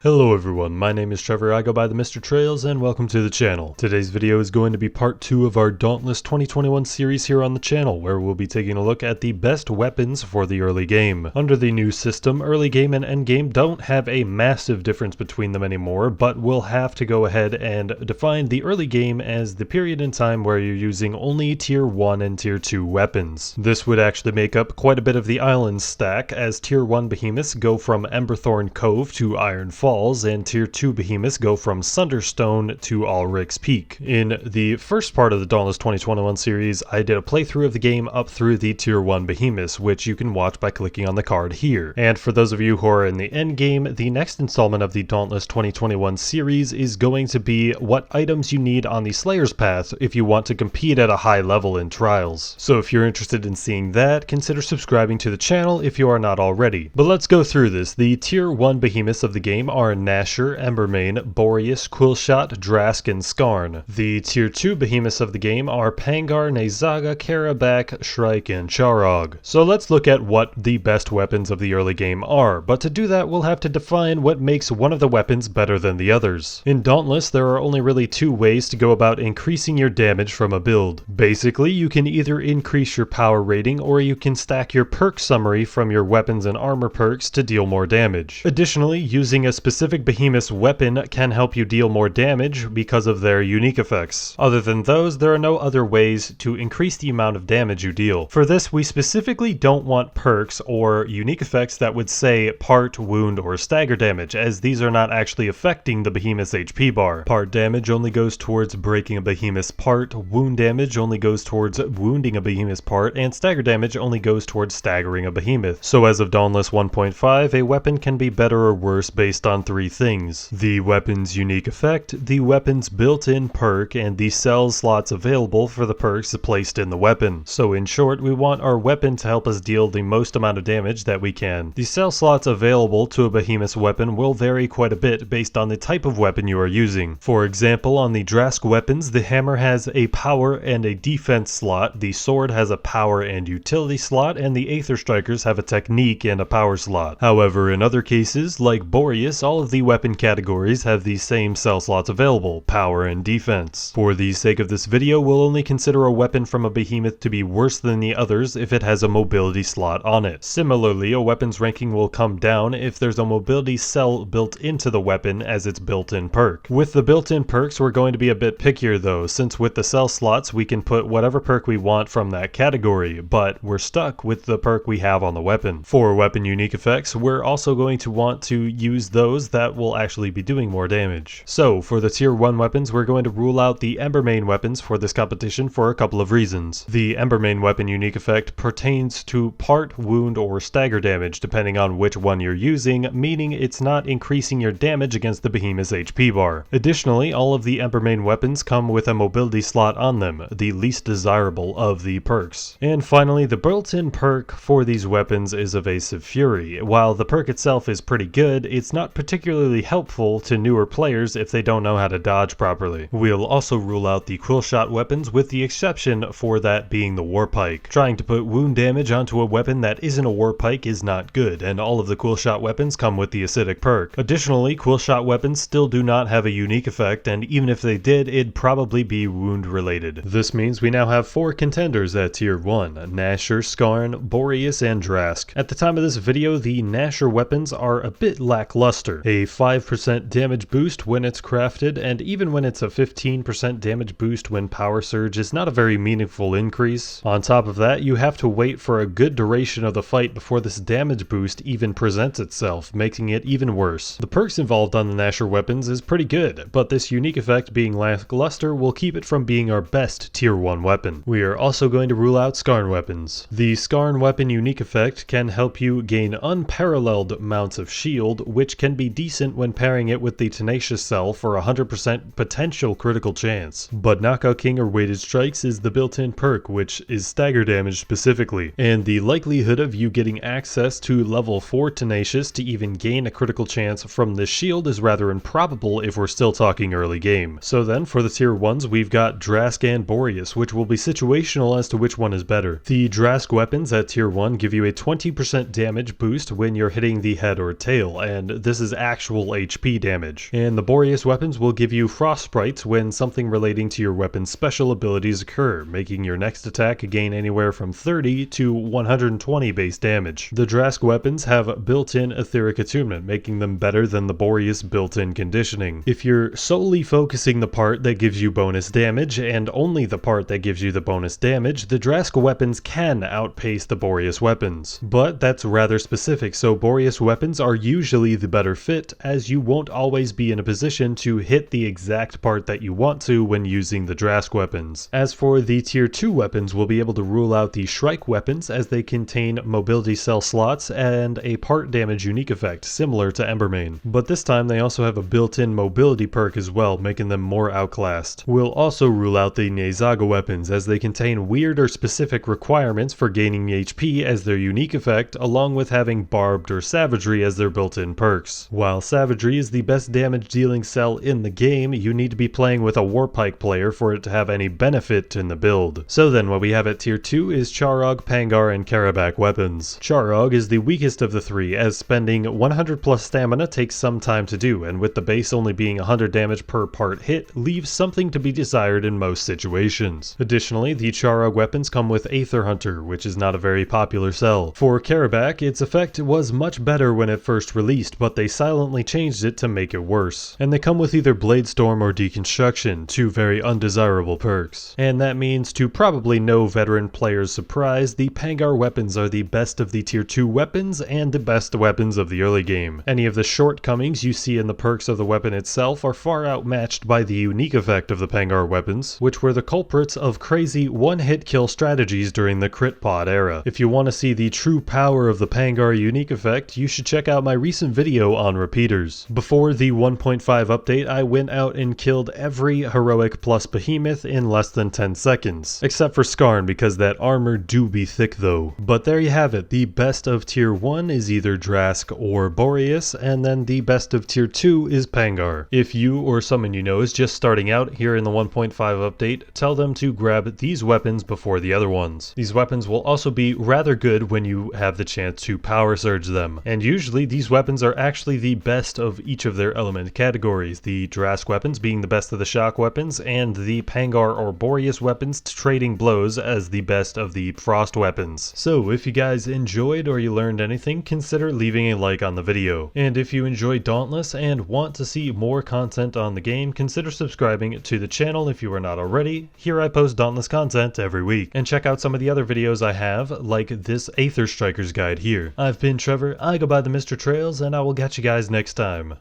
Hello everyone, my name is Trevor, I go by TheMrTrails, and welcome to the channel. Today's video is going to be part 2 of our Dauntless 2021 series here on the channel, where we'll be taking a look at the best weapons for the early game. Under the new system, early game and end game don't have a massive difference between them anymore, but we'll have to go ahead and define the early game as the period in time where you're using only tier 1 and tier 2 weapons. This would actually make up quite a bit of the island stack, as tier 1 behemoths go from Emberthorn Cove to Iron Falls, and tier 2 behemoths go from Sunderstone to Ulrich's Peak. In the first part of the Dauntless 2021 series, I did a playthrough of the game up through the tier 1 behemoths, which you can watch by clicking on the card here. And for those of you who are in the end game, the next installment of the Dauntless 2021 series is going to be what items you need on the Slayer's Path if you want to compete at a high level in Trials. So if you're interested in seeing that, consider subscribing to the channel if you are not already. But let's go through this. The tier 1 behemoths of the game are Nashor, Embermane, Boreas, Quillshot, Drask, and Skarn. The tier 2 behemoths of the game are Pangar, Nezaga, Karabak, Shrike, and Charog. So let's look at what the best weapons of the early game are, but to do that we'll have to define what makes one of the weapons better than the others. In Dauntless, there are only really two ways to go about increasing your damage from a build. Basically, you can either increase your power rating or you can stack your perk summary from your weapons and armor perks to deal more damage. Additionally, using a specific behemoth's weapon can help you deal more damage because of their unique effects. Other than those, there are no other ways to increase the amount of damage you deal. For this, we specifically don't want perks or unique effects that would say part, wound, or stagger damage, as these are not actually affecting the behemoth's HP bar. Part damage only goes towards breaking a behemoth's part, wound damage only goes towards wounding a behemoth's part, and stagger damage only goes towards staggering a behemoth. So as of Dauntless 1.5, a weapon can be better or worse based on three things: the weapon's unique effect, the weapon's built-in perk, and the cell slots available for the perks placed in the weapon. So in short, we want our weapon to help us deal the most amount of damage that we can. The cell slots available to a behemoth's weapon will vary quite a bit based on the type of weapon you are using. For example, on the Drask weapons, the hammer has a power and a defense slot, the sword has a power and utility slot, and the Aether Strikers have a technique and a power slot. However, in other cases, like Boreas, all of the weapon categories have the same cell slots available, power and defense. For the sake of this video, we'll only consider a weapon from a behemoth to be worse than the others if it has a mobility slot on it. Similarly, a weapon's ranking will come down if there's a mobility cell built into the weapon as its built-in perk. With the built-in perks, we're going to be a bit pickier though, since with the cell slots we can put whatever perk we want from that category, but we're stuck with the perk we have on the weapon. For weapon unique effects, we're also going to want to use those that will actually be doing more damage. So for the tier 1 weapons, we're going to rule out the Embermane weapons for this competition for a couple of reasons. The Embermane weapon unique effect pertains to part, wound, or stagger damage depending on which one you're using, meaning it's not increasing your damage against the behemoth's HP bar. Additionally, all of the Embermane weapons come with a mobility slot on them, the least desirable of the perks. And finally, the built-in perk for these weapons is Evasive Fury. While the perk itself is pretty good, it's not particularly helpful to newer players if they don't know how to dodge properly. We'll also rule out the Quillshot weapons, with the exception for that being the Warpike. Trying to put wound damage onto a weapon that isn't a Warpike is not good, and all of the Quillshot weapons come with the acidic perk. Additionally, Quillshot weapons still do not have a unique effect, and even if they did, it'd probably be wound related. This means we now have 4 contenders at tier 1: Nashor, Skarn, Boreas, and Drask. At the time of this video, the Nashor weapons are a bit lackluster. A 5% damage boost when it's crafted, and even when it's a 15% damage boost when power surge, is not a very meaningful increase. On top of that, you have to wait for a good duration of the fight before this damage boost even presents itself, making it even worse. The perks involved on the Nashor weapons is pretty good, but this unique effect being lackluster will keep it from being our best tier 1 weapon. We are also going to rule out Skarn weapons. The Skarn weapon unique effect can help you gain unparalleled amounts of shield, which can be decent when pairing it with the Tenacious Cell for 100% potential critical chance. But Knockout King or Weighted Strikes is the built-in perk, which is stagger damage specifically, and the likelihood of you getting access to level 4 Tenacious to even gain a critical chance from this shield is rather improbable if we're still talking early game. So then for the tier 1s, we've got Drask and Boreas, which will be situational as to which one is better. The Drask weapons at tier 1 give you a 20% damage boost when you're hitting the head or tail, and this is is actual HP damage. And the Boreas weapons will give you frost sprites when something relating to your weapon's special abilities occur, making your next attack gain anywhere from 30 to 120 base damage. The Drask weapons have built-in etheric attunement, making them better than the Boreas built-in conditioning. If you're solely focusing the part that gives you bonus damage and only the part that gives you the bonus damage, the Drask weapons can outpace the Boreas weapons. But that's rather specific, so Boreas weapons are usually the better fit, as you won't always be in a position to hit the exact part that you want to when using the Drask weapons. As for the tier 2 weapons, we'll be able to rule out the Shrike weapons as they contain mobility cell slots and a part damage unique effect similar to Embermane. But this time they also have a built-in mobility perk as well, making them more outclassed. We'll also rule out the Nezaga weapons as they contain weird or specific requirements for gaining HP as their unique effect, along with having Barbed or Savagery as their built-in perks. While Savagery is the best damage dealing cell in the game, you need to be playing with a Warpike player for it to have any benefit in the build. So then what we have at tier 2 is Charog, Pangar, and Karabak weapons. Charog is the weakest of the three, as spending 100 plus stamina takes some time to do, and with the base only being 100 damage per part hit, leaves something to be desired in most situations. Additionally, the Charog weapons come with Aether Hunter, which is not a very popular cell. For Karabak, its effect was much better when it first released, but they silently changed it to make it worse. And they come with either Bladestorm or Deconstruction, two very undesirable perks. And that means, to probably no veteran player's surprise, the Pangar weapons are the best of the tier 2 weapons and the best weapons of the early game. Any of the shortcomings you see in the perks of the weapon itself are far outmatched by the unique effect of the Pangar weapons, which were the culprits of crazy one-hit kill strategies during the crit pod era. If you want to see the true power of the Pangar unique effect, you should check out my recent video on repeaters. Before the 1.5 update, I went out and killed every heroic plus behemoth in less than 10 seconds, except for Skarn because that armor do be thick though. But there you have it, the best of tier 1 is either Drask or Boreas, and then the best of tier 2 is Pangar. If you or someone you know is just starting out here in the 1.5 update, tell them to grab these weapons before the other ones. These weapons will also be rather good when you have the chance to power surge them, and usually these weapons are actually the best of each of their element categories, the Drask weapons being the best of the shock weapons, and the Pangar or Boreas weapons trading blows as the best of the frost weapons. So if you guys enjoyed or you learned anything, consider leaving a like on the video. And if you enjoyed Dauntless and want to see more content on the game, consider subscribing to the channel if you are not already. Here I post Dauntless content every week. And check out some of the other videos I have, like this Aether Striker's guide here. I've been Trevor, I go by TheMrTrails, and I will catch you guys next time.